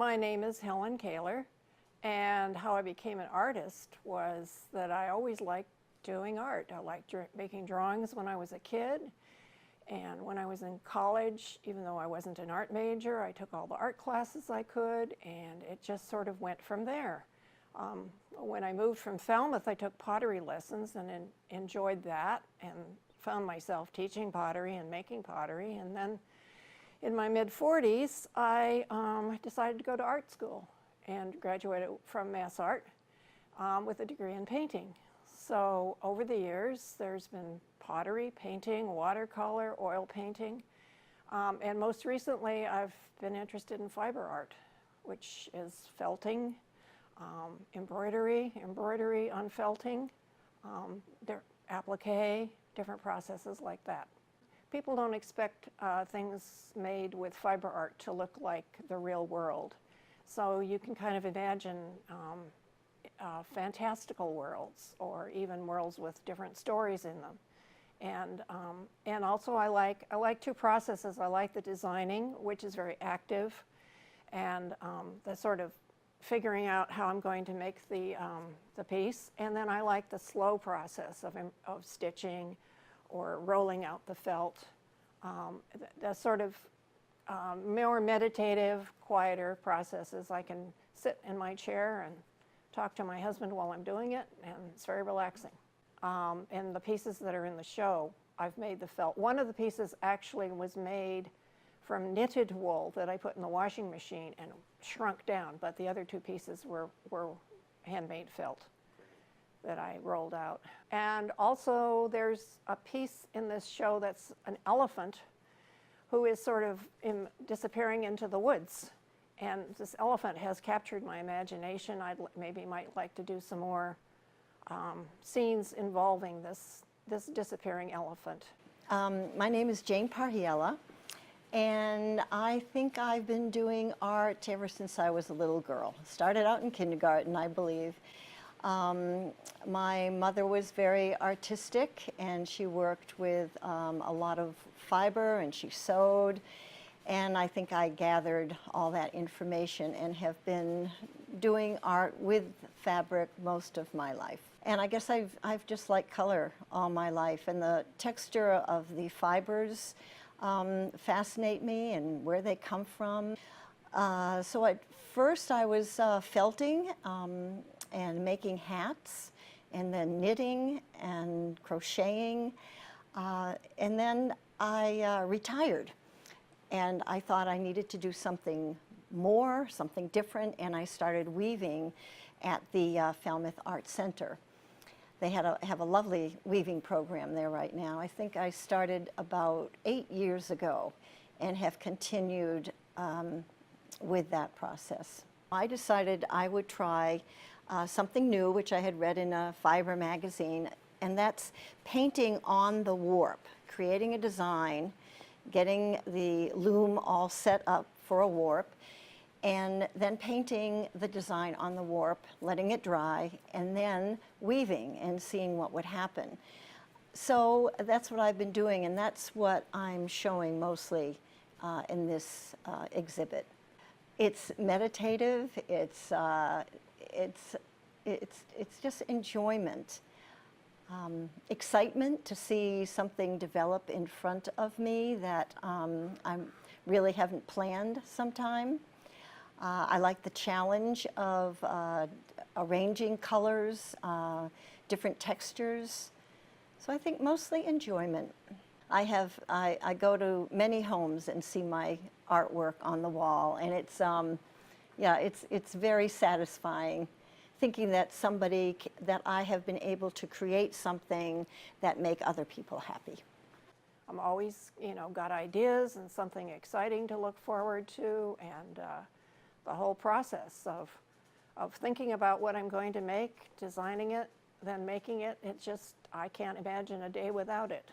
My name is Helen Koehler, and how I became an artist was that I always liked doing art. I liked making drawings when I was a kid, and when I was in college, even though I wasn't an art major, I took all the art classes I could, and it just sort of went from there. When I moved from Falmouth, I took pottery lessons and enjoyed that, and found myself teaching pottery and making pottery. And then in my mid-40s, I decided to go to art school and graduated from Mass Art with a degree in painting. So over the years, there's been pottery, painting, watercolor, oil painting, and most recently, I've been interested in fiber art, which is felting, embroidery on felting, applique, different processes like that. People don't expect things made with fiber art to look like the real world. So you can kind of imagine fantastical worlds, or even worlds with different stories in them. And also I like two processes. I like the designing, which is very active, and the sort of figuring out how I'm going to make the piece. And then I like the slow process of stitching or rolling out the felt. The sort of more meditative, quieter processes. I can sit in my chair and talk to my husband while I'm doing it, and it's very relaxing. And the pieces that are in the show, I've made the felt. One of the pieces actually was made from knitted wool that I put in the washing machine and shrunk down, but the other two pieces were handmade felt that I rolled out. And also there's a piece in this show that's an elephant who is sort of disappearing into the woods. And this elephant has captured my imagination. I maybe might like to do some more scenes involving this disappearing elephant. My name is Jane Parhiala, and I think I've been doing art ever since I was a little girl. Started out in kindergarten, I believe. My mother was very artistic, and she worked with a lot of fiber, and she sewed, and I think I gathered all that information and have been doing art with fabric most of my life. And I guess I've just liked color all my life, and the texture of the fibers fascinate me, and where they come from. So at first I was felting and making hats, and then knitting and crocheting, and then I retired, and I thought I needed to do something more, something different, and I started weaving at the Falmouth Art Center. They have a lovely weaving program there right now. I think I started about 8 years ago and have continued with that process. I decided I would try something new, which I had read in a fiber magazine, and that's painting on the warp, creating a design, getting the loom all set up for a warp, and then painting the design on the warp, letting it dry, and then weaving and seeing what would happen. So that's what I've been doing, and that's what I'm showing mostly in this exhibit. It's meditative, it's just enjoyment, excitement to see something develop in front of me that I really haven't planned sometime. I like the challenge of arranging colors, different textures. So I think mostly enjoyment. I go to many homes and see my artwork on the wall, and it's very satisfying thinking that that I have been able to create something that make other people happy. I'm always, got ideas and something exciting to look forward to, and the whole process of thinking about what I'm going to make, designing it, then making it, I can't imagine a day without it.